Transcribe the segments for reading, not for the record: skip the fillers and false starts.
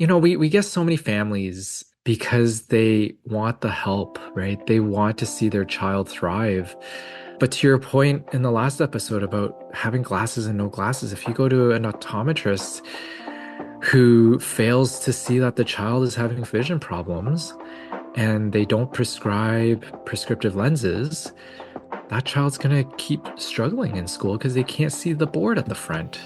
we get so many families because they want the help, right? They want to see their child thrive. But to your point in the last episode about having glasses and no glasses, if you go to an optometrist who fails to see that the child is having vision problems and they don't prescribe prescriptive lenses, that child's going to keep struggling in school because they can't see the board at the front.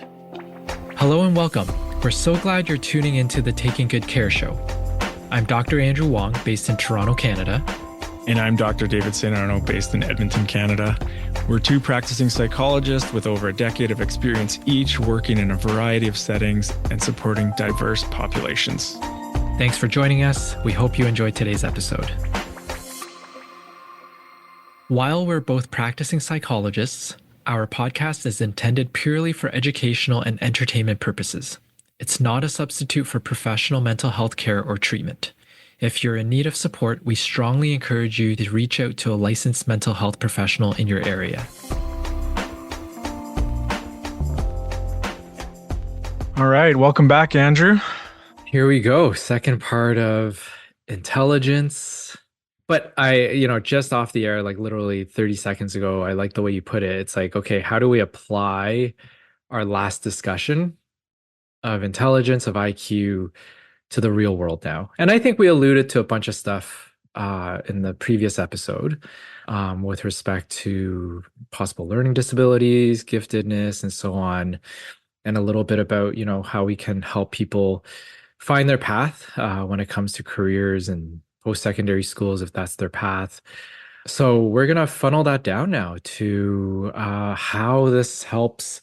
Hello and welcome. We're so glad you're tuning into the Taking Good Care show. I'm Dr. Andrew Wong, based in Toronto, Canada. And I'm Dr. David St. Arnaud, based in Edmonton, Canada. We're two practicing psychologists with over a decade of experience each, working in a variety of settings and supporting diverse populations. Thanks for joining us. We hope you enjoyed today's episode. While we're both practicing psychologists, our podcast is intended purely for educational and entertainment purposes. It's not a substitute for professional mental health care or treatment. If you're in need of support, we strongly encourage you to reach out to a licensed mental health professional in your area. All right, welcome back, Andrew. Here we go. Second part of intelligence. But just off the air, like literally 30 seconds ago, I like the way you put it. It's like, okay, how do we apply our last discussion of intelligence, of IQ, to the real world now? And I think we alluded to a bunch of stuff in the previous episode with respect to possible learning disabilities, giftedness, and so on, and a little bit about, how we can help people find their path when it comes to careers and post-secondary schools, if that's their path. So we're going to funnel that down now to how this helps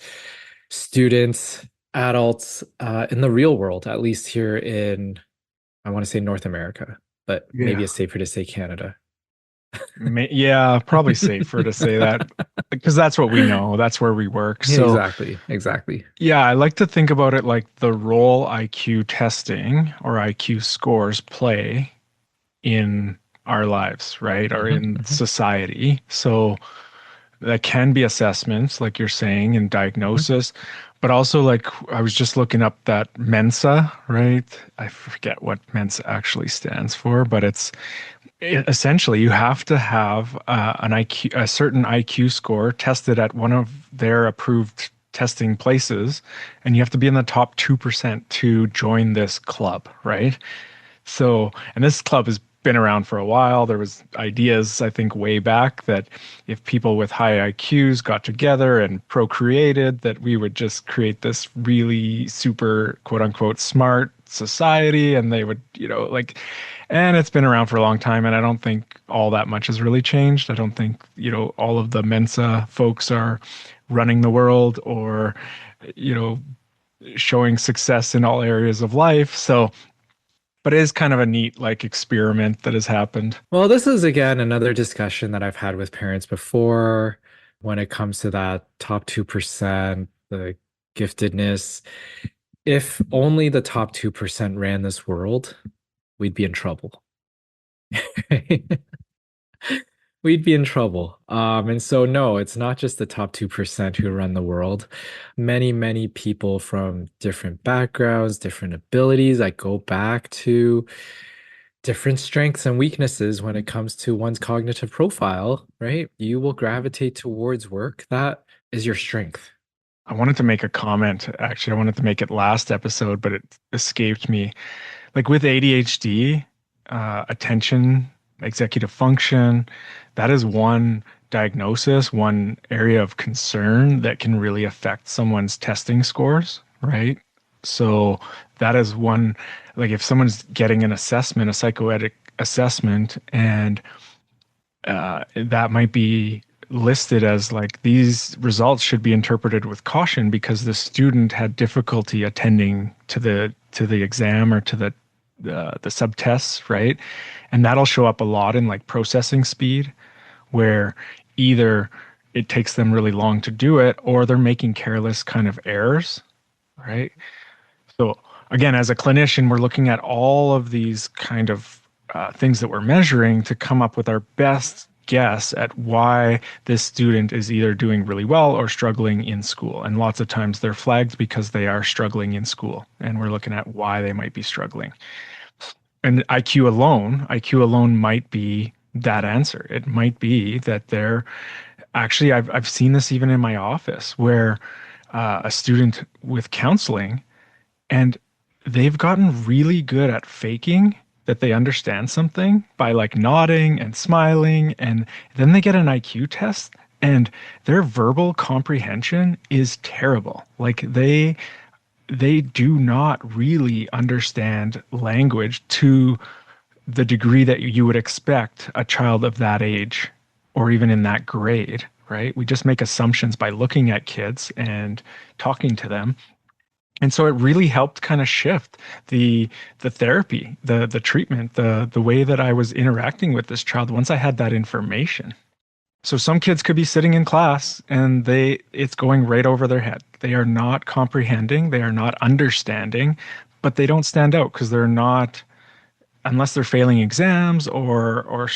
students, adults in the real world, at least here in, I want to say North America, but maybe it's safer to say Canada. Yeah, probably safer to say that because that's what we know. That's where we work. So Exactly. yeah, I like to think about it like the role IQ testing or IQ scores play in our lives, right? Or in society. So that can be assessments, like you're saying, and diagnosis, but also like I was just looking up that Mensa, right? I forget what Mensa actually stands for, but essentially you have to have a certain IQ score tested at one of their approved testing places, and you have to be in the top 2% to join this club, right? So, and this club has been around for a while. There was ideas, I think, way back that if people with high IQs got together and procreated, that we would just create this really super quote unquote smart society, and they would, and it's been around for a long time, and I don't think all that much has really changed. I don't think, all of the Mensa folks are running the world or, showing success in all areas of life. So, but it is kind of a neat experiment that has happened. Well, this is again another discussion that I've had with parents before when it comes to that top 2%, the giftedness. If only the top 2% ran this world, we'd be in trouble. We'd be in trouble. And so, no, it's not just the top 2% who run the world. Many people from different backgrounds, different abilities. I go back to different strengths and weaknesses when it comes to one's cognitive profile, right? You will gravitate towards work that is your strength. I wanted to make a comment. Actually, I wanted to make it last episode, but it escaped me. Like with ADHD, attention, executive function, that is one diagnosis, one area of concern that can really affect someone's testing scores, right? So that is one, like if someone's getting an assessment, a psychoetic assessment, and that might be listed as like these results should be interpreted with caution because the student had difficulty attending to the exam or to the subtests, right? And that'll show up a lot in like processing speed, where either it takes them really long to do it or they're making careless kind of errors, right? So again, as a clinician, we're looking at all of these kind of things that we're measuring to come up with our best guess at why this student is either doing really well or struggling in school. And lots of times they're flagged because they are struggling in school. And we're looking at why they might be struggling. And IQ alone might be that answer. It might be that they're actually, I've seen this even in my office where a student with counseling and they've gotten really good at faking that they understand something by like nodding and smiling. And then they get an IQ test and their verbal comprehension is terrible. Like they do not really understand language to the degree that you would expect a child of that age or even in that grade, right? We just make assumptions by looking at kids and talking to them. And so it really helped kind of shift the therapy, the treatment, the way that I was interacting with this child once I had that information. So some kids could be sitting in class and it's going right over their head. They are not comprehending, they are not understanding, but they don't stand out because they're not, unless they're failing exams or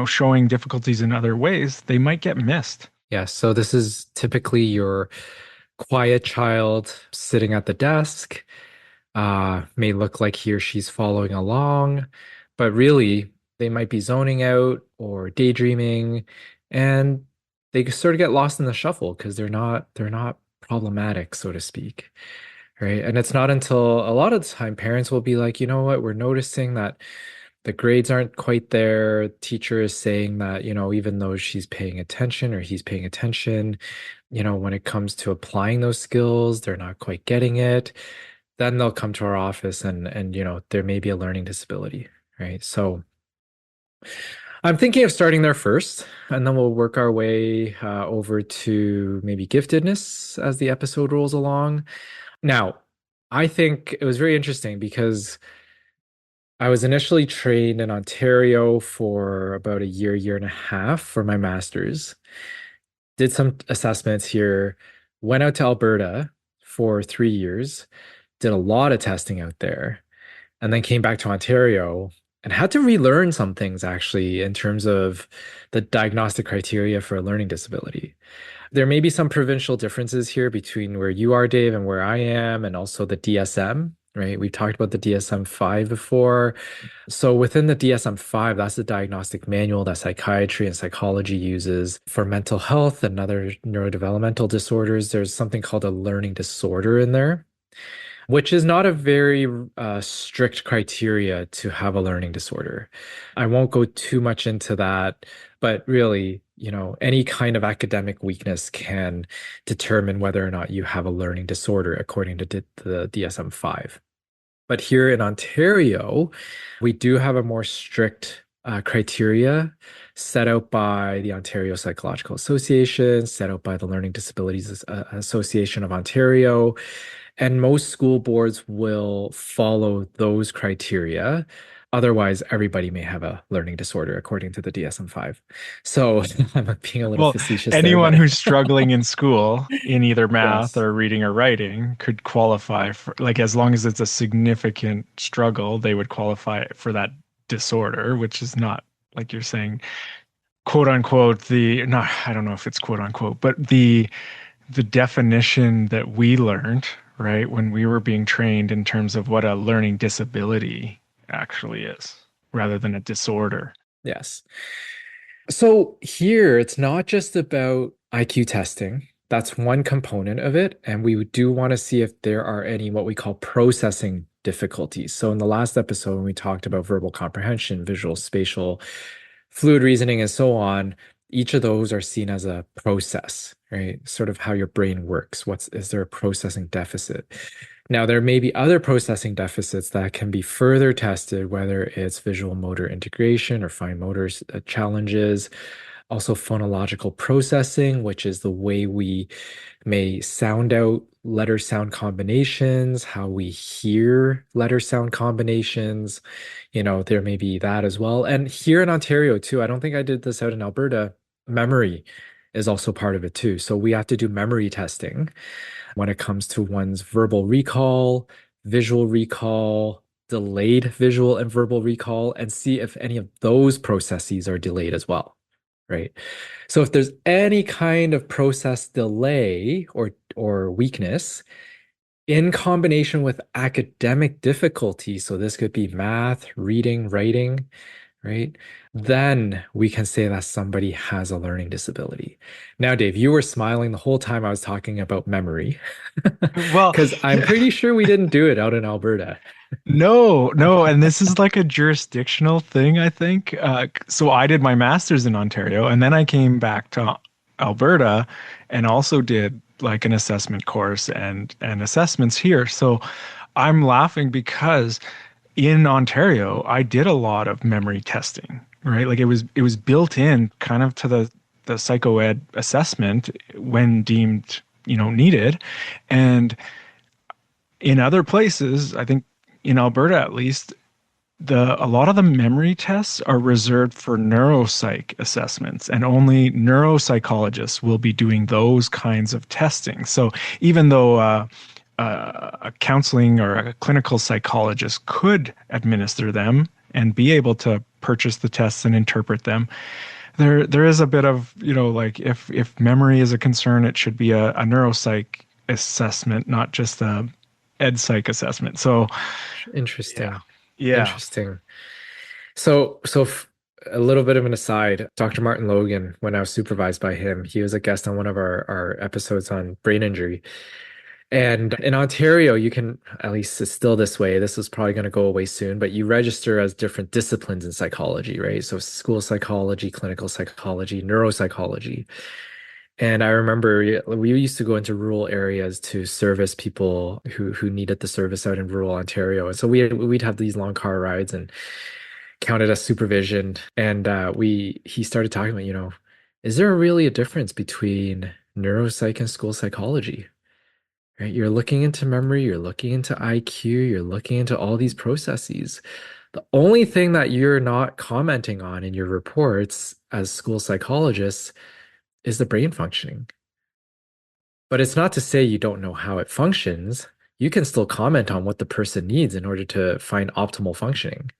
showing difficulties in other ways, they might get missed. Yeah, so this is typically your quiet child sitting at the desk, may look like he or she's following along, but really they might be zoning out or daydreaming, and they sort of get lost in the shuffle because they're not problematic, so to speak. Right. And it's not until a lot of the time parents will be like, you know what, we're noticing that the grades aren't quite there. Teacher is saying that, even though she's paying attention or he's paying attention, when it comes to applying those skills, they're not quite getting it. Then they'll come to our office and there may be a learning disability, right? So I'm thinking of starting there first, and then we'll work our way over to maybe giftedness as the episode rolls along. Now, I think it was very interesting because I was initially trained in Ontario for about a year, year and a half for my master's. Did some assessments here, went out to Alberta for 3 years, did a lot of testing out there, and then came back to Ontario and had to relearn some things actually in terms of the diagnostic criteria for a learning disability. There may be some provincial differences here between where you are, Dave, and where I am, and also the DSM, right? We've talked about the DSM-5 before. So within the DSM-5, that's the diagnostic manual that psychiatry and psychology uses for mental health and other neurodevelopmental disorders. There's something called a learning disorder in there, which is not a very strict criteria to have a learning disorder. I won't go too much into that, but really, any kind of academic weakness can determine whether or not you have a learning disorder according to the DSM-5. But here in Ontario, we do have a more strict criteria set out by the Ontario Psychological Association, set out by the Learning Disabilities Association of Ontario. And most school boards will follow those criteria. Otherwise, everybody may have a learning disorder according to the DSM-5. So I'm being a little Well, facetious there, anyone but who's struggling in school in either math yes. or reading or writing could qualify for, like, as long as it's a significant struggle, they would qualify for that disorder, which is not, like you're saying, quote unquote, no, I don't know if it's quote unquote, but the definition that we learned, right, when we were being trained in terms of what a learning disability actually is, rather than a disorder. Yes. So here, it's not just about IQ testing. That's one component of it. And we do want to see if there are any what we call processing difficulties. So in the last episode, when we talked about verbal comprehension, visual, spatial, fluid reasoning, and so on, each of those are seen as a process, right? Sort of how your brain works. Is there a processing deficit? Now, there may be other processing deficits that can be further tested, whether it's visual motor integration or fine motor challenges, also phonological processing, which is the way we may sound out letter sound combinations, how we hear letter sound combinations. There may be that as well. And here in Ontario, too, I don't think I did this out in Alberta, memory is also part of it, too. So we have to do memory testing when it comes to one's verbal recall, visual recall, delayed visual and verbal recall, and see if any of those processes are delayed as well. right? So if there's any kind of process delay or weakness in combination with academic difficulty, so this could be math, reading, writing, right? Then we can say that somebody has a learning disability. Now, Dave, you were smiling the whole time I was talking about memory, Well, because I'm pretty sure we didn't do it out in Alberta. no, no, and this is like a jurisdictional thing, I think. So I did my master's in Ontario, and then I came back to Alberta and also did like an assessment course and assessments here. So I'm laughing because in Ontario, I did a lot of memory testing, right? Like it was built in kind of to the psychoed assessment when deemed, needed. And in other places, I think in Alberta at least, the a lot of the memory tests are reserved for neuropsych assessments, and only neuropsychologists will be doing those kinds of testing. So even though a counseling or a clinical psychologist could administer them and be able to purchase the tests and interpret them, there is a bit of, like if memory is a concern, it should be a neuropsych assessment, not just a ed psych assessment. So yeah, Interesting. yeah. Interesting. So a little bit of an aside, Dr. Martin Logan, when I was supervised by him, he was a guest on one of our episodes on brain injury. And in Ontario, you can, at least it's still this way, this is probably going to go away soon, but you register as different disciplines in psychology, right? So school psychology, clinical psychology, neuropsychology. And I remember we used to go into rural areas to service people who needed the service out in rural Ontario. And so we'd have these long car rides and counted as supervision. And he started talking about, is there really a difference between neuropsych and school psychology? Right? You're looking into memory, you're looking into IQ, you're looking into all these processes. The only thing that you're not commenting on in your reports as school psychologists is the brain functioning. But it's not to say you don't know how it functions. You can still comment on what the person needs in order to find optimal functioning.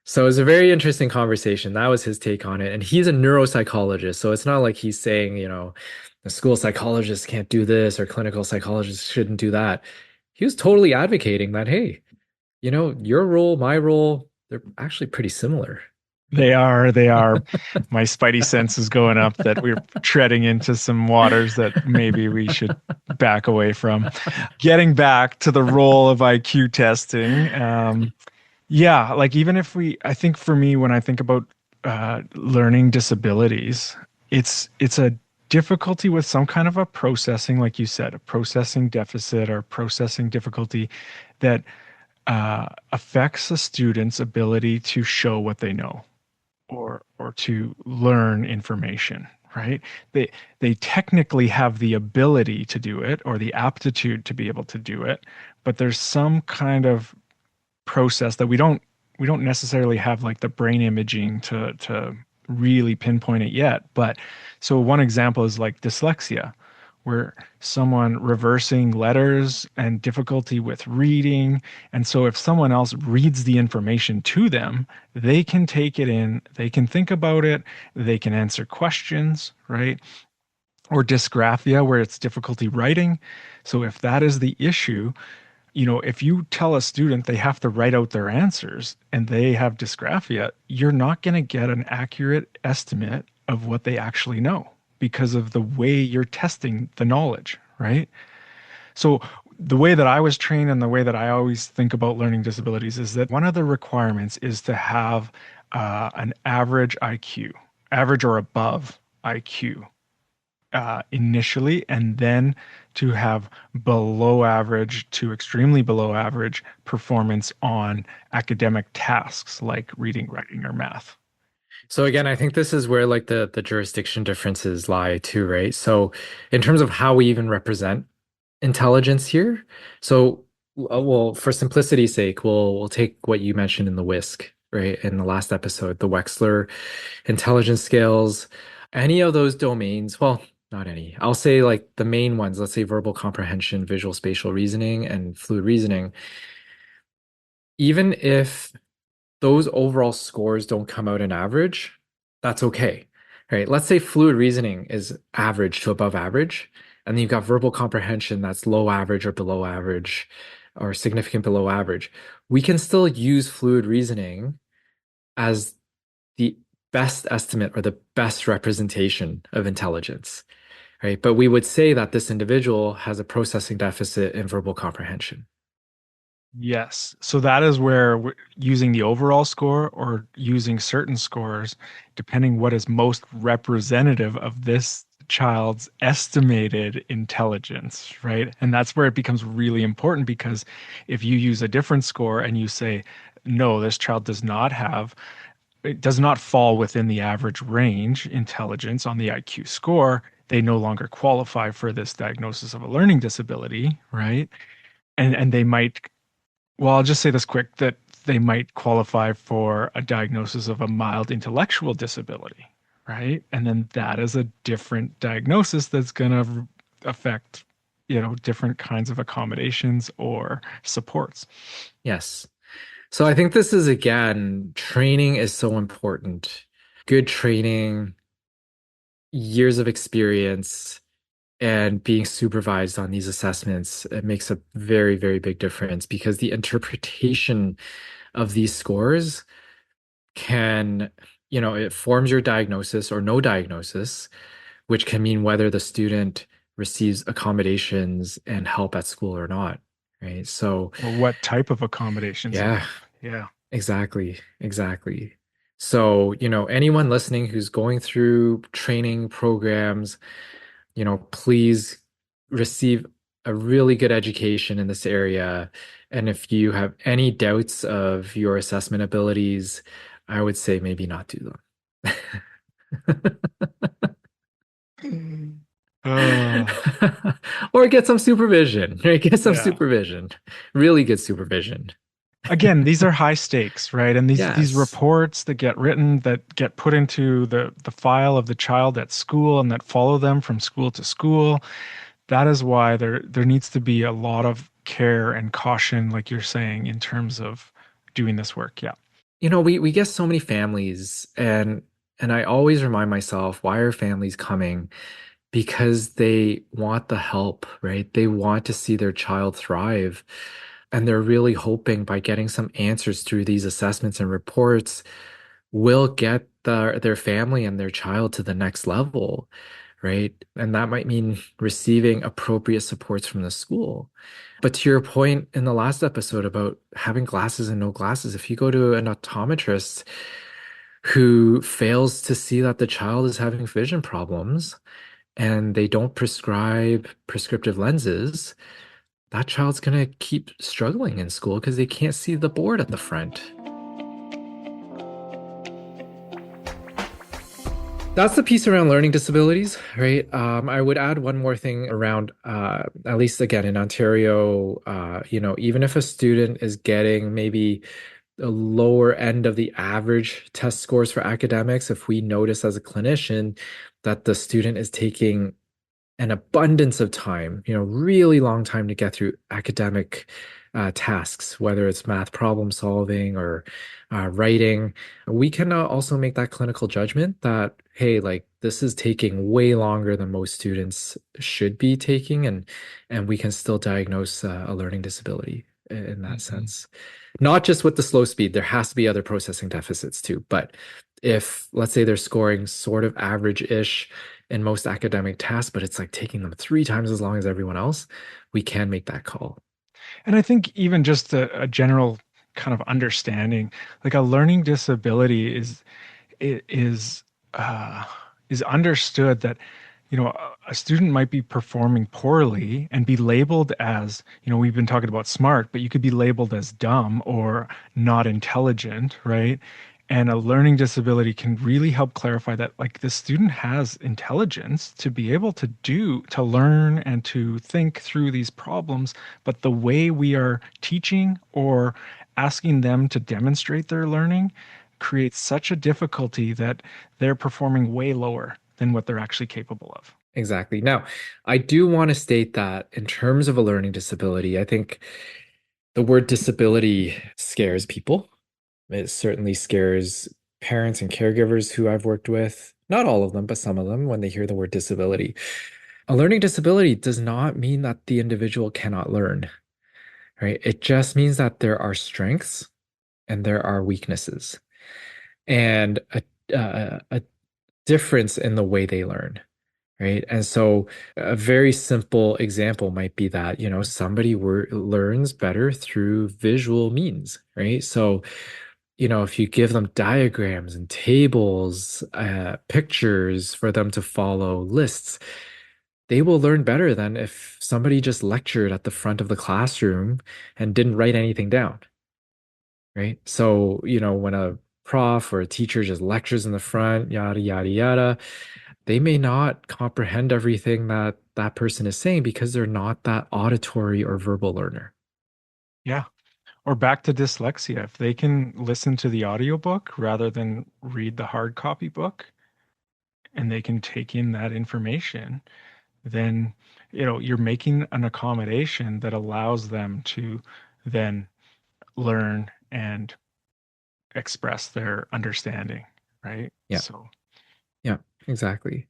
So it was a very interesting conversation. That was his take on it. And he's a neuropsychologist. So it's not like he's saying, the school psychologist can't do this or clinical psychologists shouldn't do that. He was totally advocating that, hey, your role, my role, they're actually pretty similar. They are. My spidey sense is going up that we're treading into some waters that maybe we should back away from. Getting back to the role of IQ testing, yeah, like even if I think for me, when I think about learning disabilities, it's a difficulty with some kind of a processing, like you said, a processing deficit or processing difficulty that affects a student's ability to show what they know or to learn information, right? They technically have the ability to do it or the aptitude to be able to do it, but there's some kind of process that we don't necessarily have like the brain imaging to really pinpoint it yet. But so one example is like dyslexia, where someone reversing letters and difficulty with reading. And so if someone else reads the information to them, they can take it in, they can think about it, they can answer questions, right? Or dysgraphia, where it's difficulty writing. So if that is the issue, if you tell a student they have to write out their answers and they have dysgraphia, you're not going to get an accurate estimate of what they actually know because of the way you're testing the knowledge, right? So, the way that I was trained and the way that I always think about learning disabilities is that one of the requirements is to have an average IQ, average or above IQ initially, and then to have below average to extremely below average performance on academic tasks like reading, writing, or math. So again, I think this is where like the jurisdiction differences lie too, right? So in terms of how we even represent intelligence here, so well, for simplicity's sake, we'll take what you mentioned in the WISC, right? In the last episode, the Wechsler intelligence scales, any of those domains, well, not any. I'll say like the main ones, let's say verbal comprehension, visual spatial reasoning, and fluid reasoning. Even if those overall scores don't come out an average, that's okay. right? Let's say fluid reasoning is average to above average, and then you've got verbal comprehension that's low average or below average or significant below average. We can still use fluid reasoning as the best estimate or the best representation of intelligence, right? But we would say that this individual has a processing deficit in verbal comprehension. Yes. So that is where using the overall score or using certain scores, depending what is most representative of this child's estimated intelligence, right? And that's where it becomes really important because if you use a different score and you say, no, this child does not have, it does not fall within the average range intelligence on the IQ score, they no longer qualify for this diagnosis of a learning disability, right? And they might, well, I'll just say this quick that they might qualify for a diagnosis of a mild intellectual disability, right? And then that is a different diagnosis that's going to affect, different kinds of accommodations or supports. Yes. So I think this is again, training is so important. Good training, years of experience, and being supervised on these assessments, it makes a very, very big difference because the interpretation of these scores can, it forms your diagnosis or no diagnosis, which can mean whether the student receives accommodations and help at school or not, right? So, Or what type of accommodations yeah, even? Yeah. exactly, exactly. So, anyone listening who's going through training programs, please receive a really good education in this area. And if you have any doubts of your assessment abilities, I would say maybe not do them. Uh, Or get some supervision, right? Get some yeah. supervision. Really good supervision. Again, these are high stakes, right? And these Yes. reports that get written, that get put into the file of the child at school and that follow them from school to school, that is why there needs to be a lot of care and caution, like you're saying, in terms of doing this work. Yeah. We get so many families and I always remind myself, why are families coming? Because they want the help, right? They want to see their child thrive. And they're really hoping by getting some answers through these assessments and reports will get their family and their child to the next level, right? And that might mean receiving appropriate supports from the school. But to your point in the last episode about having glasses and no glasses, if you go to an optometrist who fails to see that the child is having vision problems, and they don't prescribe prescriptive lenses, that child's going to keep struggling in school because they can't see the board at the front. That's the piece around learning disabilities, right? I would add one more thing around, at least again in Ontario, even if a student is getting maybe a lower end of the average test scores for academics, if we notice as a clinician that the student is taking an abundance of time, really long time to get through academic tasks, whether it's math problem solving or writing. We can also make that clinical judgment that, hey, like this is taking way longer than most students should be taking, and we can still diagnose a learning disability in that Mhm. sense. Not just with the slow speed, there has to be other processing deficits too. But if, let's say, they're scoring sort of average-ish in most academic tasks, but it's like taking them 3 times as long as everyone else, we can make that call. And I think even just a general kind of understanding, like a learning disability is uh, is understood that a student might be performing poorly and be labeled as, we've been talking about smart, but you could be labeled as dumb or not intelligent, right? And a learning disability can really help clarify that, like, the student has intelligence to be able to learn and to think through these problems, but the way we are teaching or asking them to demonstrate their learning creates such a difficulty that they're performing way lower than what they're actually capable of. Exactly. Now, I do want to state that in terms of a learning disability, I think the word disability scares people. It certainly scares parents and caregivers who I've worked with. Not all of them, but some of them when they hear the word disability. A learning disability does not mean that the individual cannot learn, right? It just means that there are strengths and there are weaknesses and a difference in the way they learn, right? And so a very simple example might be that, somebody learns better through visual means, right? So, if you give them diagrams and tables, pictures for them to follow, lists, they will learn better than if somebody just lectured at the front of the classroom and didn't write anything down, right? So, when a prof or a teacher just lectures in the front, yada, yada, yada, they may not comprehend everything that that person is saying because they're not that auditory or verbal learner. Yeah. Or back to dyslexia. If they can listen to the audiobook rather than read the hard copy book and they can take in that information, then you're making an accommodation that allows them to then learn and express their understanding, right? Yeah, So, yeah, exactly.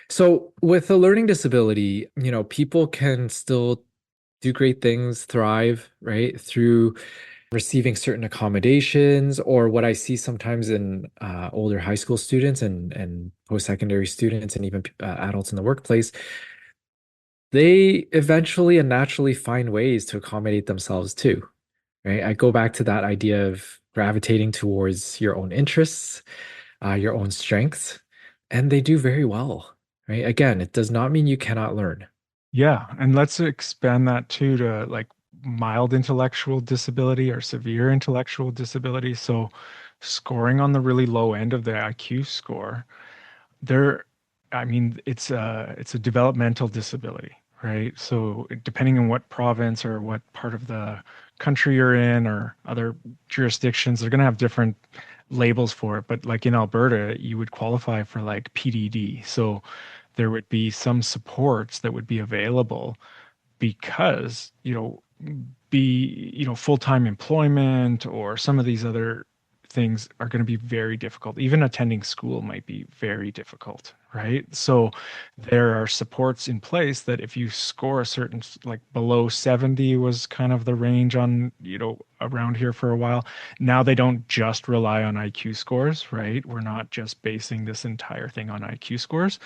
So with a learning disability, people can still do great things, thrive, right, through receiving certain accommodations, or what I see sometimes in older high school students and post-secondary students and even adults in the workplace, they eventually and naturally find ways to accommodate themselves too, right? I go back to that idea of gravitating towards your own interests, your own strengths, and they do very well, right? Again, it does not mean you cannot learn. yeah, and let's expand that too to like mild intellectual disability or severe intellectual disability. So, scoring on the really low end of the IQ score, there, I mean, it's a developmental disability, right? So, depending on what province or what part of the country you're in or other jurisdictions, they're going to have different labels for it. But like in Alberta, you would qualify for like PDD. So, there would be some supports that would be available because, full-time employment or some of these other things are going to be very difficult. Even attending school might be very difficult, right? So there are supports in place that if you score a certain, like below 70 was kind of the range on, around here for a while. Now they don't just rely on IQ scores, right? We're not just basing this entire thing on IQ scores,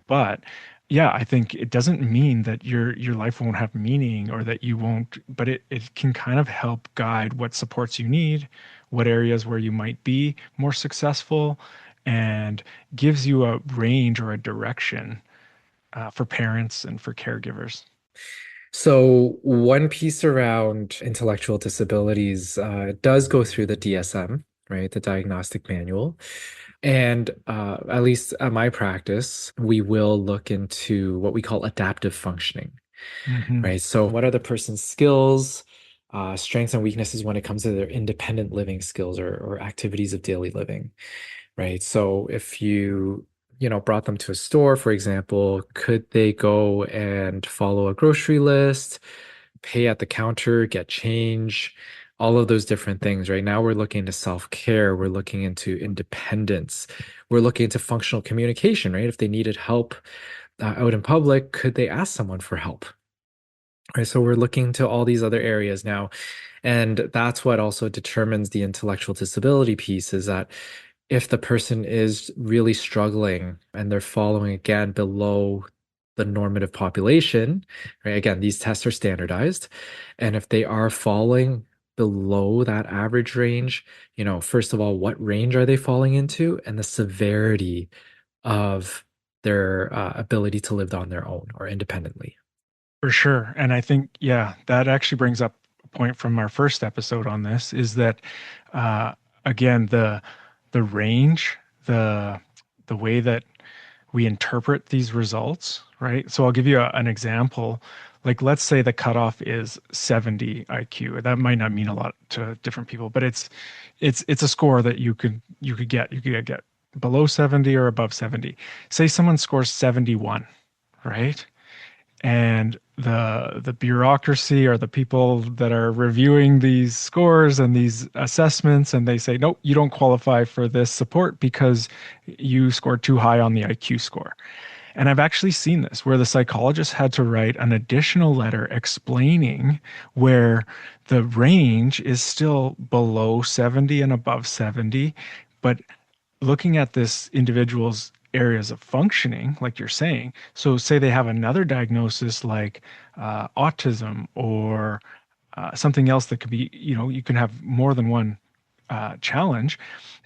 but yeah, I think it doesn't mean that your life won't have meaning or that you won't, but it can kind of help guide what supports you need, what areas where you might be more successful, and gives you a range or a direction for parents and for caregivers. So one piece around intellectual disabilities does go through the DSM, right? The Diagnostic Manual. And at least at my practice, we will look into what we call adaptive functioning, Hmm. right? So what are the person's skills, strengths and weaknesses when it comes to their independent living skills or activities of daily living, right? So if brought them to a store, for example, could they go and follow a grocery list, pay at the counter, get change, all of those different things, right? Now we're looking into self-care, we're looking into independence, we're looking into functional communication, right? If they needed help out in public, could they ask someone for help? Right, so we're looking to all these other areas now. And that's what also determines the intellectual disability piece is that if the person is really struggling and they're following again below the normative population, right? Again, these tests are standardized. And if they are falling below that average range, first of all, what range are they falling into? And the severity of their ability to live on their own or independently. For sure. And I think, yeah, that actually brings up a point from our first episode on this is that uh again, the range, the way that we interpret these results, right? So I'll give you an example. Like let's say the cutoff is 70 IQ. That might not mean a lot to different people, but it's a score that you could get. You could get below 70 or above 70. Say someone scores 71, right? And the bureaucracy or the people that are reviewing these scores and these assessments, and they say, nope, you don't qualify for this support because you scored too high on the IQ score. And I've actually seen this where the psychologist had to write an additional letter explaining where the range is still below 70 and above 70, but looking at this individual's areas of functioning, like you're saying. So, say they have another diagnosis like autism or something else that could be, you can have more than one challenge.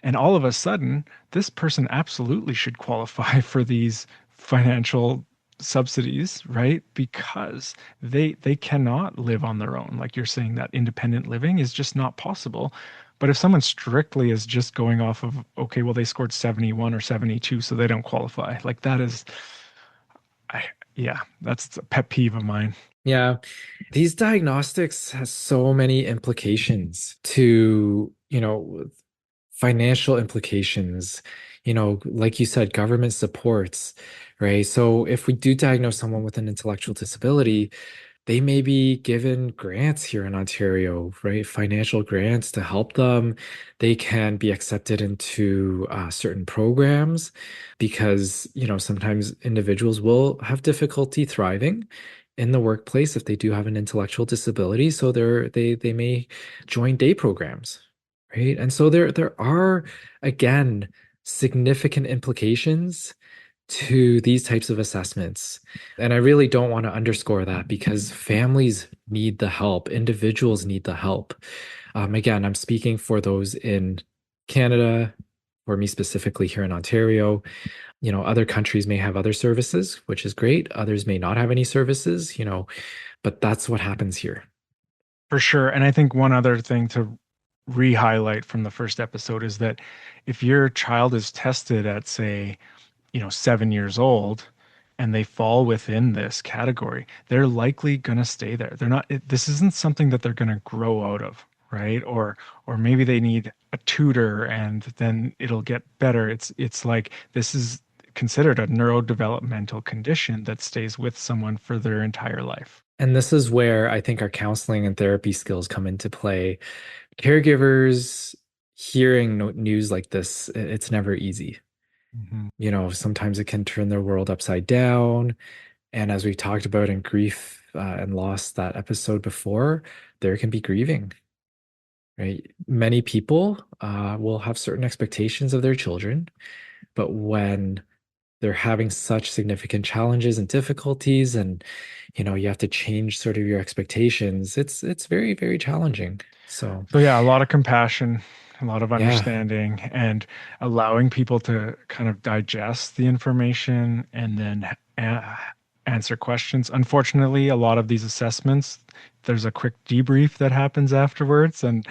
And all of a sudden, this person absolutely should qualify for these financial subsidies, right? Because they cannot live on their own. Like you're saying, that independent living is just not possible. But if someone strictly is just going off of, okay, well, they scored 71 or 72, so they don't qualify. Like that is, I, yeah, that's a pet peeve of mine. Yeah. These diagnostics has so many implications to, financial implications, like you said, government supports, right? So if we do diagnose someone with an intellectual disability, they may be given grants here in Ontario, right? Financial grants to help them. They can be accepted into certain programs because, sometimes individuals will have difficulty thriving in the workplace if they do have an intellectual disability. So they may join day programs, right? And so there are, again, significant implications to these types of assessments. And I really don't want to underscore that because families need the help, individuals need the help. Again, I'm speaking for those in Canada, for me specifically here in Ontario. Other countries may have other services, which is great. Others may not have any services, but that's what happens here. For sure. And I think one other thing to re-highlight from the first episode is that if your child is tested at, say, 7 years old and they fall within this category, they're likely going to stay there. They're not, this isn't something that they're going to grow out of, right? Or maybe they need a tutor and then it'll get better. It's like this is considered a neurodevelopmental condition that stays with someone for their entire life. And this is where I think our counseling and therapy skills come into play. Caregivers hearing news like this, it's never easy. Mhm. Sometimes it can turn their world upside down. And as we talked about in grief and loss, that episode before, there can be grieving, right? Many people will have certain expectations of their children, but when they're having such significant challenges and difficulties, and you have to change sort of your expectations, it's very, very challenging. So So yeah, a lot of compassion, a lot of yeah, understanding, and allowing people to kind of digest the information and then answer questions. Unfortunately, a lot of these assessments, there's a quick debrief that happens afterwards, and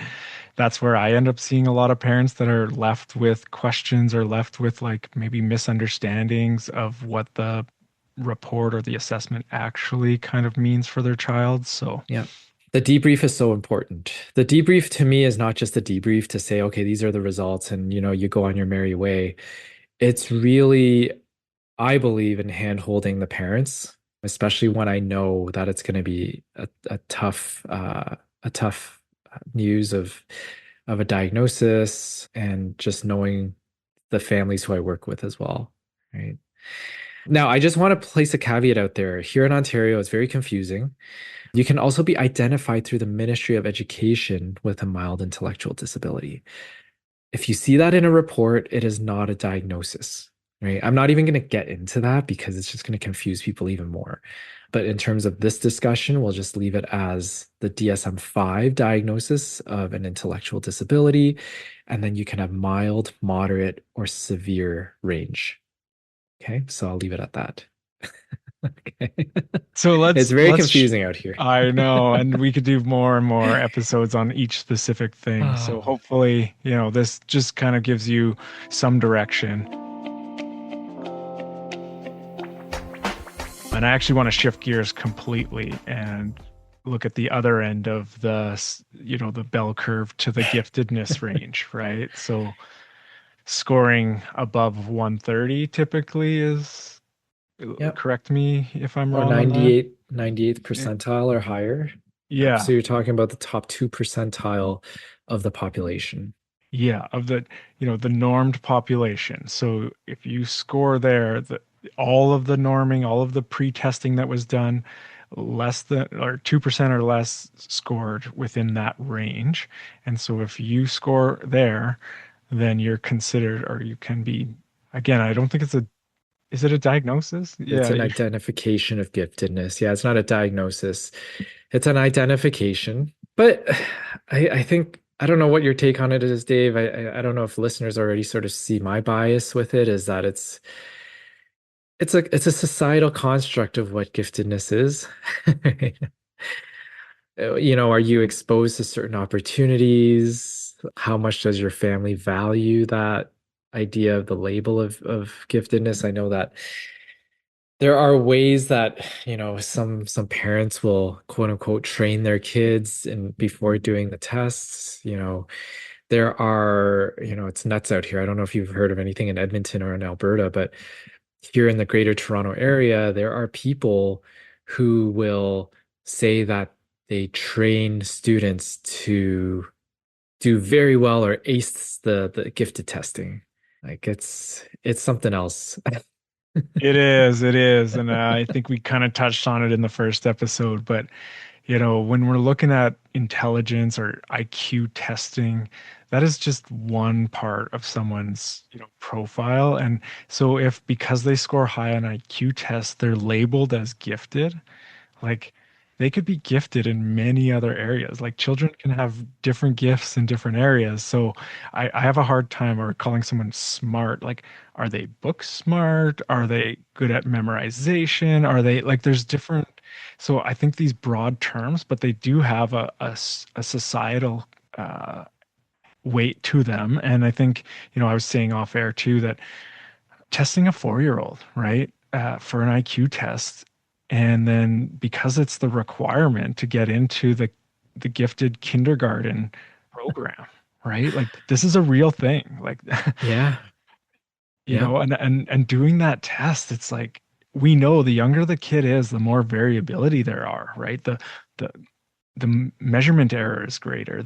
that's where I end up seeing a lot of parents that are left with questions or left with like maybe misunderstandings of what the report or the assessment actually kind of means for their child. So, yeah. The debrief is so important. The debrief to me is not just a debrief to say, okay, these are the results, and you go on your merry way. It's really, I believe in hand holding the parents, especially when I know that it's going to be a tough news of a diagnosis, and just knowing the families who I work with as well. Right. Now, I just want to place a caveat out there. Here in Ontario, it's very confusing. You can also be identified through the Ministry of Education with a mild intellectual disability. If you see that in a report, it is not a diagnosis, right? I'm not even going to get into that because it's just going to confuse people even more. But in terms of this discussion, we'll just leave it as the DSM-5 diagnosis of an intellectual disability. And then you can have mild, moderate, or severe range. Okay, so I'll leave it at that. Okay. so It's let's very let's confusing out here. I know, and we could do more and more episodes on each specific thing. So Oh, hopefully, this just kind of gives you some direction. And I actually want to shift gears completely and look at the other end of the bell curve to the giftedness range, right? So scoring above 130 typically is, yep. correct me if I'm Or wrong on that. 98th Eh, percentile or higher. So Yeah, you're talking about the top 2 percentile of the population. yeah, of the, the normed population. So if you score there, all of the norming, all of the pre-testing that was done, less than or 2% or less scored within that range. And so if you score there, then you're considered, or you can be, again, I don't think is it a diagnosis? It's Yeah, an identification of giftedness. Yeah, it's not a diagnosis. It's an identification. But I think I don't know what your take on it is, Dave. I don't know if listeners already sort of see my bias with it, is that it's a societal construct of what giftedness is. Are you exposed to certain opportunities? How much does your family value that idea of the label of giftedness? I know that there are ways that, some parents will quote unquote train their kids and before doing the tests. There are, it's nuts out here. I don't know if you've heard of anything in Edmonton or in Alberta, but here in the Greater Toronto area, there are people who will say that they train students to do very well or ace the gifted testing. Like it's something else. it is. And I think we kind of touched on it in the first episode, but when we're looking at intelligence or IQ testing, that is just one part of someone's, profile. And so if because they score high on IQ tests, they're labeled as gifted, like they could be gifted in many other areas. Like children can have different gifts in different areas. So I have a hard time or calling someone smart. Like, are they book smart? Are they good at memorization? Are they like there's different. So I think these broad terms, but they do have a societal uh, weight to them. And I think, I was saying off air too that testing a 4-year-old, right, for an IQ test, and then because it's the requirement to get into the gifted kindergarten program, right? Like this is a real thing. Like, Yeah. Yep. and doing that test, it's like we know the younger the kid is, the more variability there are, right? The the measurement error is greater.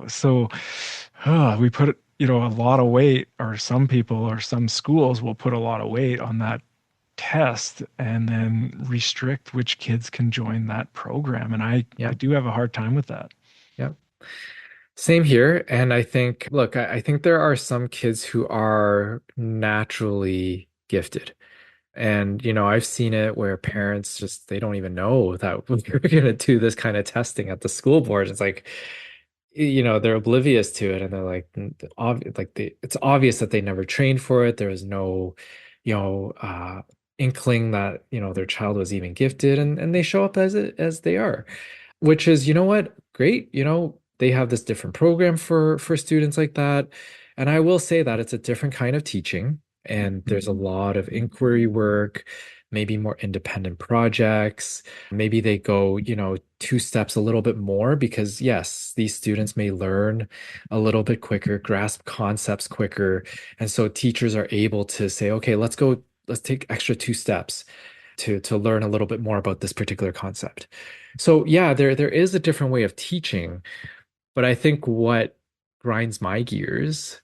So we put, a lot of weight, or some people or some schools will put a lot of weight on that test and then restrict which kids can join that program. And I Yep. do have a hard time with that. Yep. Same here. And I think, look, I think there are some kids who are naturally gifted. And, I've seen it where parents just, they don't even know that we're going to do this kind of testing at the school board. It's like, they're oblivious to it and they're like, it's obvious that they never trained for it. There was no, inkling that, their child was even gifted and they show up as they are, which is, what? Great. They have this different program for students like that. And I will say that it's a different kind of teaching and there's a lot of inquiry work, maybe more independent projects. Maybe they go, two steps a little bit more because yes, these students may learn a little bit quicker, grasp concepts quicker. And so teachers are able to say, okay, let's take extra two steps to learn a little bit more about this particular concept. So yeah, there is a different way of teaching, but I think what grinds my gears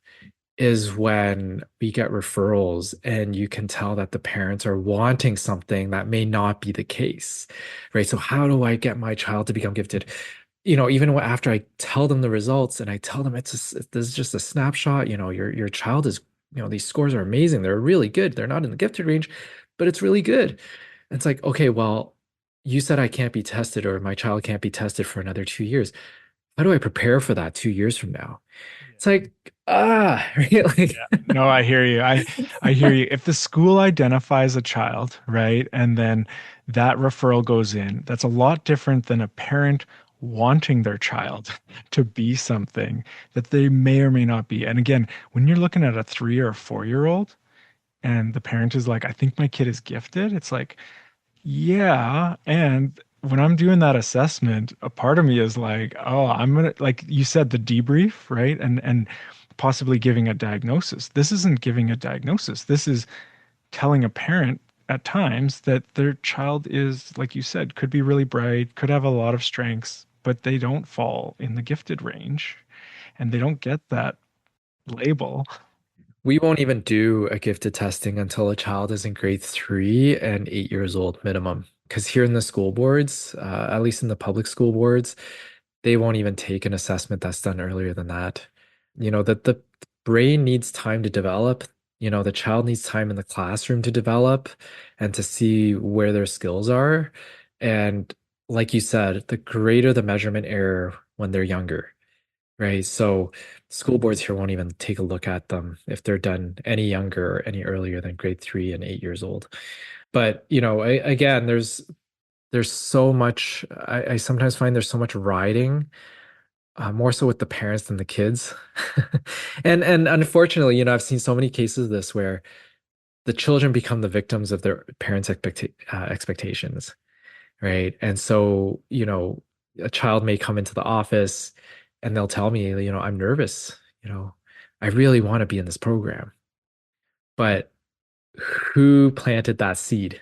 is when we get referrals and you can tell that the parents are wanting something that may not be the case, right? So how do I get my child to become gifted? Even after I tell them the results and I tell them this is just a snapshot, your child is, these scores are amazing. They're really good. They're not in the gifted range, but it's really good. It's like, okay, well, you said I can't be tested or my child can't be tested for another 2 years. How do I prepare for that 2 years from now? It's like, really? Yeah, no, I hear you. I hear you. If the school identifies a child, right, and then that referral goes in, that's a lot different than a parent wanting their child to be something that they may or may not be. And again, when you're looking at a 3 or 4-year-old and the parent is like, I think my kid is gifted, it's like, yeah. And when I'm doing that assessment, a part of me is like, oh, I'm gonna, like you said, the debrief, right? And possibly giving a diagnosis. This isn't giving a diagnosis. This is telling a parent at times that their child is, like you said, could be really bright, could have a lot of strengths, but they don't fall in the gifted range and they don't get that label. We won't even do a gifted testing until a child is in grade 3 and 8 years old minimum. Because here in the school boards, at least in the public school boards, they won't even take an assessment that's done earlier than that. That the brain needs time to develop. The child needs time in the classroom to develop and to see where their skills are. And like you said, the greater the measurement error when they're younger, right? So school boards here won't even take a look at them if they're done any younger or any earlier than grade 3 and 8 years old. But again, there's so much. I sometimes find there's so much riding, more so with the parents than the kids. And unfortunately, I've seen so many cases of this where the children become the victims of their parents' expectations, right? And so, a child may come into the office and they'll tell me, I'm nervous, I really want to be in this program, but who planted that seed?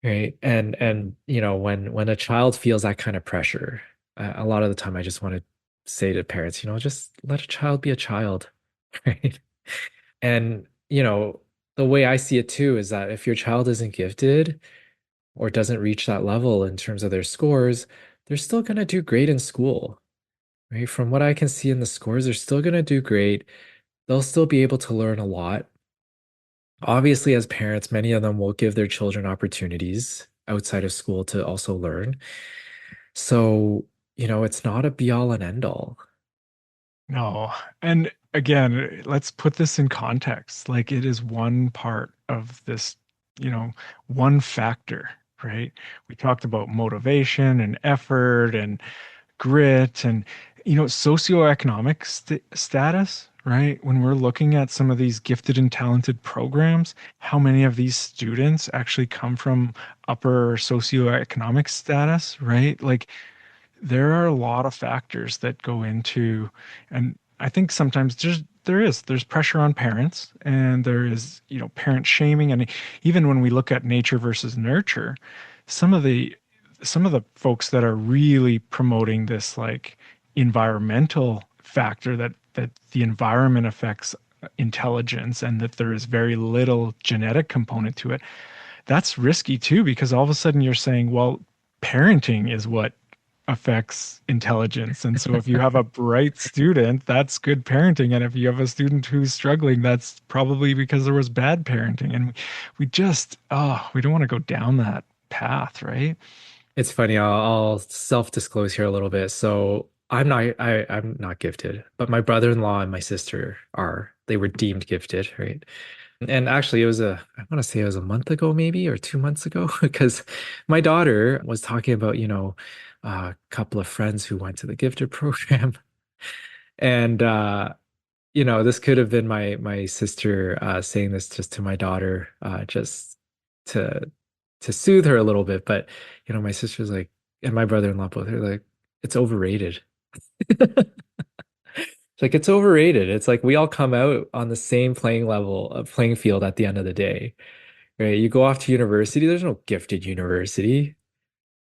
Right. And when a child feels that kind of pressure, a lot of the time I just want to say to parents, just let a child be a child. Right. And the way I see it too is that if your child isn't gifted or doesn't reach that level in terms of their scores, they're still going to do great in school. Right. From what I can see in the scores, they're still going to do great. They'll still be able to learn a lot. Obviously, as parents, many of them will give their children opportunities outside of school to also learn. So, it's not a be all and end all. No. And again, let's put this in context. Like it is one part of this, you know, one factor, right? We talked about motivation and effort and grit and, socioeconomic status, right? When we're looking at some of these gifted and talented programs, how many of these students actually come from upper socioeconomic status, right? Like there are a lot of factors that go into, and I think sometimes there's pressure on parents and there is, parent shaming. And even when we look at nature versus nurture, some of the some of the folks that are really promoting this like environmental factor that the environment affects intelligence and that there is very little genetic component to it, that's risky too, because all of a sudden you're saying, well, parenting is what affects intelligence. And so if you have a bright student, that's good parenting. And if you have a student who's struggling, that's probably because there was bad parenting. And we just, we don't want to go down that path, right? It's funny, I'll self-disclose here a little bit. So I'm not gifted, but my brother-in-law and my sister are. They were deemed gifted, right? And actually I want to say it was a month ago maybe or 2 months ago, because my daughter was talking about, a couple of friends who went to the gifted program. And this could have been my sister saying this just to my daughter, just to to soothe her a little bit. But my sister's like, and my brother-in-law both are like, it's overrated. It's like it's overrated. It's like we all come out on the same playing field at the end of the day, right? You go off to university, there's no gifted university,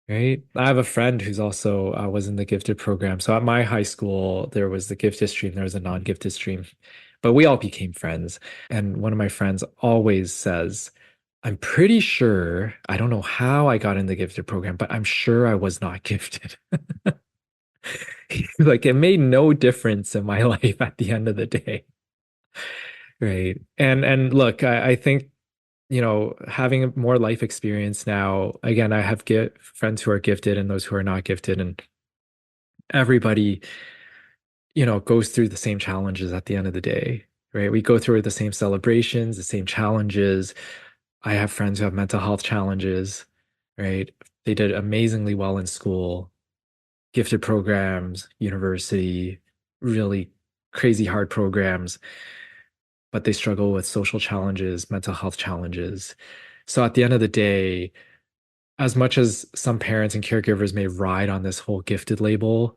right? I have a friend who's also was in the gifted program. So at my high school, there was the gifted stream, there was a non-gifted stream, but we all became friends. And one of my friends always says, I'm pretty sure, I don't know how I got in the gifted program, but I'm sure I was not gifted. Like it made no difference in my life at the end of the day. Right. And look, I think, having more life experience now, again, I have friends who are gifted and those who are not gifted, and everybody, goes through the same challenges at the end of the day, right? We go through the same celebrations, the same challenges. I have friends who have mental health challenges, right? They did amazingly well in school, gifted programs, university, really crazy hard programs, but they struggle with social challenges, mental health challenges. So at the end of the day, as much as some parents and caregivers may ride on this whole gifted label,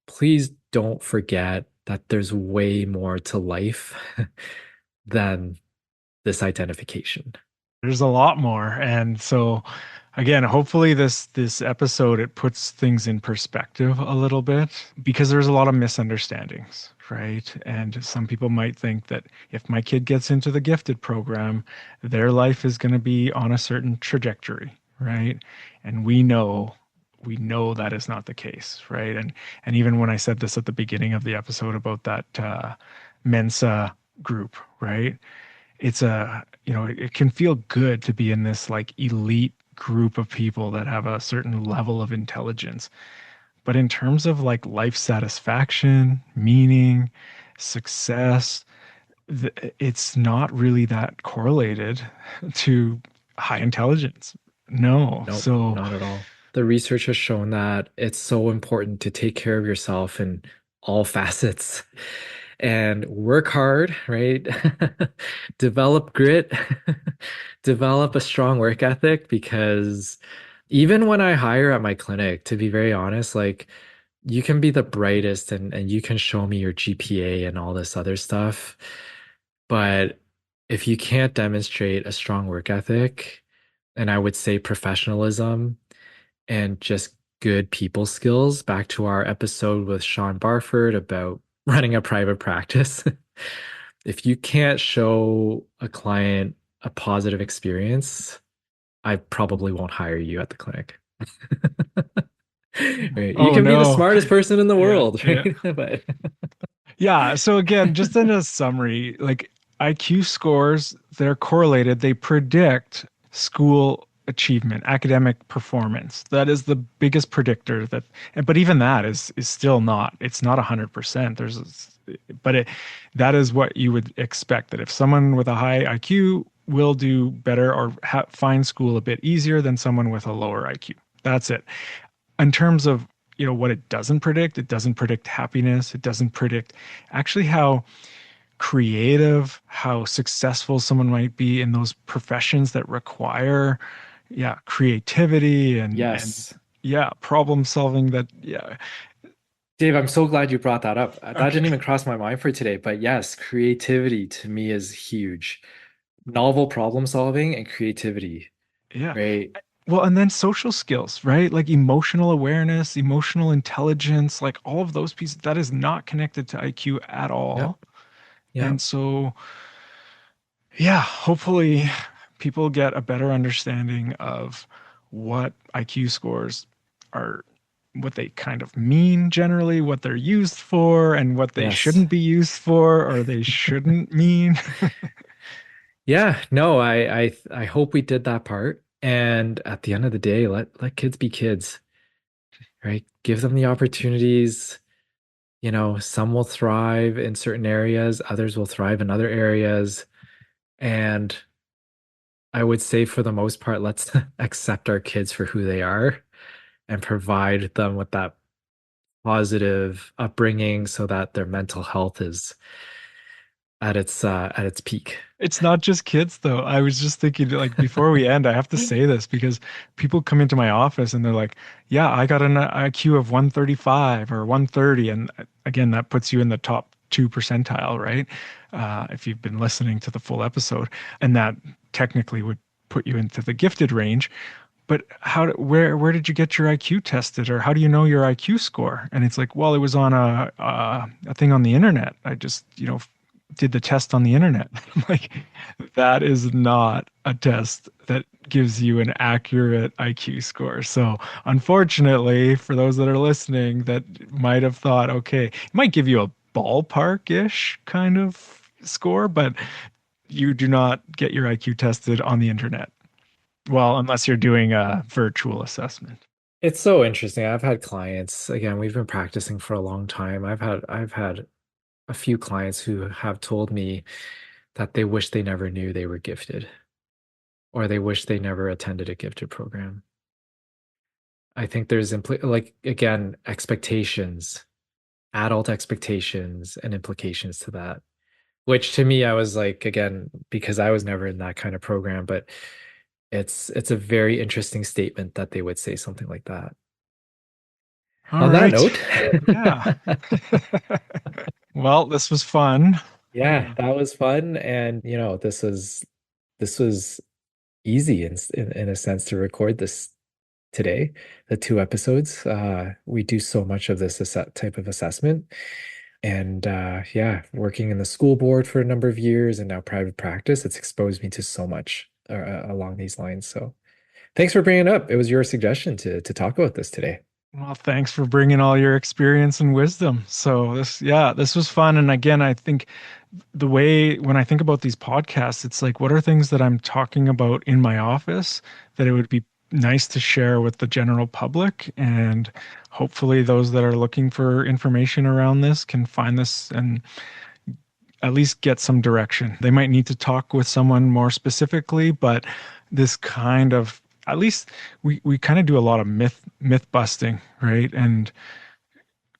please don't forget that there's way more to life than this identification. There's a lot more. And so again, hopefully this episode it puts things in perspective a little bit because there's a lot of misunderstandings, right? And some people might think that if my kid gets into the gifted program, their life is going to be on a certain trajectory, right? And we know that is not the case, right? And even when I said this at the beginning of the episode about that Mensa group, right? It's it can feel good to be in this like elite group of people that have a certain level of intelligence. But in terms of like life satisfaction, meaning, success, it's not really that correlated to high intelligence. No. Nope, So, not at all. The research has shown that it's so important to take care of yourself in all facets and work hard, right? Develop grit, develop a strong work ethic because even when I hire at my clinic, to be very honest, like you can be the brightest and you can show me your GPA and all this other stuff. But if you can't demonstrate a strong work ethic, and I would say professionalism and just good people skills, back to our episode with Sean Barford about running a private practice. If you can't show a client a positive experience, I probably won't hire you at the clinic. Right? You oh can be the no. smartest person in the Yeah, world, yeah. right? But Yeah, so again, just in a summary, like IQ scores, they're correlated. They predict school achievement, academic performance. That is the biggest predictor but even that is still not, it's not 100%. But that is what you would expect that if someone with a high IQ will do better or find school a bit easier than someone with a lower IQ. That's it. In terms of what it doesn't predict happiness, it doesn't predict actually how creative, how successful someone might be in those professions that require creativity and yes. problem solving. That Dave, I'm so glad you brought that up. That didn't okay. even cross my mind for today, but yes, creativity to me is huge. Novel problem solving and creativity, Yeah. right? Well, and then social skills, right? Like emotional awareness, emotional intelligence, like all of those pieces, that is not connected to IQ at Yep. all. And Yep. so yeah, hopefully people get a better understanding of what IQ scores are, what they kind of mean generally, what they're used for, and what they Yes. shouldn't be used for or they shouldn't mean. Yeah, no, I hope we did that part. And at the end of the day, let kids be kids, right? Give them the opportunities. Some will thrive in certain areas, others will thrive in other areas. And I would say for the most part, let's accept our kids for who they are and provide them with that positive upbringing so that their mental health is at its peak. It's not just kids though. I was just thinking like before we end, I have to say this because people come into my office and they're like, "Yeah, I got an IQ of 135 or 130." And again, that puts you in the top 2 percentile, right? If you've been listening to the full episode, and that technically would put you into the gifted range. But where did you get your IQ tested, or how do you know your IQ score? And it's like, well, it was on a thing on the internet. I just did the test on the internet. Like that is not a test that gives you an accurate IQ score. So unfortunately, for those that are listening, that might have thought, okay, it might give you a ballpark-ish kind of score, but you do not get your IQ tested on the internet. Well, unless you're doing a virtual assessment. It's so interesting. I've had clients, again, we've been practicing for a long time. I've had a few clients who have told me that they wish they never knew they were gifted or they wish they never attended a gifted program. I think there's like again expectations, adult expectations and implications to that. Which to me I was like again because I was never in that kind of program, but it's a very interesting statement that they would say something like that. All On that right. note, Yeah. Well, this was fun. yeah, that was fun and this was this was easy in a sense to record this today, the two episodes. We do so much of this type of assessment. And yeah, working in the school board for a number of years and now private practice, it's exposed me to so much along these lines. So thanks for bringing it up. It was your suggestion to talk about this today. Well, thanks for bringing all your experience and wisdom. So this was fun. And again, I think the way when I think about these podcasts, it's like, what are things that I'm talking about in my office that it would be nice to share with the general public? And hopefully those that are looking for information around this can find this and at least get some direction. They might need to talk with someone more specifically, but this kind of at least we kind of do a lot of myth busting, right? And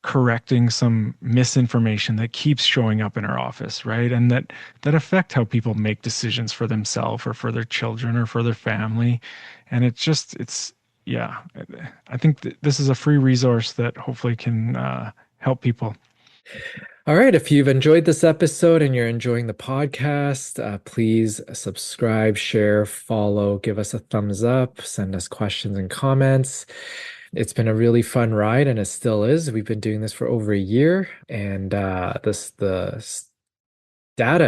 correcting some misinformation that keeps showing up in our office, right? And that affect how people make decisions for themselves or for their children or for their family. And it's yeah, I think this is a free resource that hopefully can help people. All right. If you've enjoyed this episode and you're enjoying the podcast, please subscribe, share, follow, give us a thumbs up, send us questions and comments. It's been a really fun ride, and it still is. We've been doing this for over a year, and data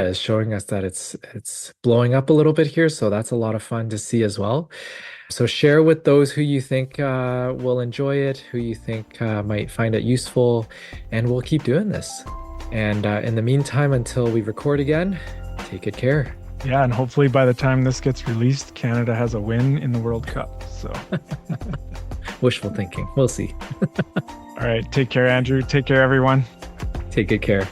is showing us that it's blowing up a little bit here. So that's a lot of fun to see as well. So share with those who you think will enjoy it, who you think might find it useful, and we'll keep doing this. And in the meantime, until we record again, take good care. Yeah, and hopefully by the time this gets released, Canada has a win in the World Cup. So Wishful thinking. We'll see. all right, take care, Andrew. Take care, everyone. Take good care.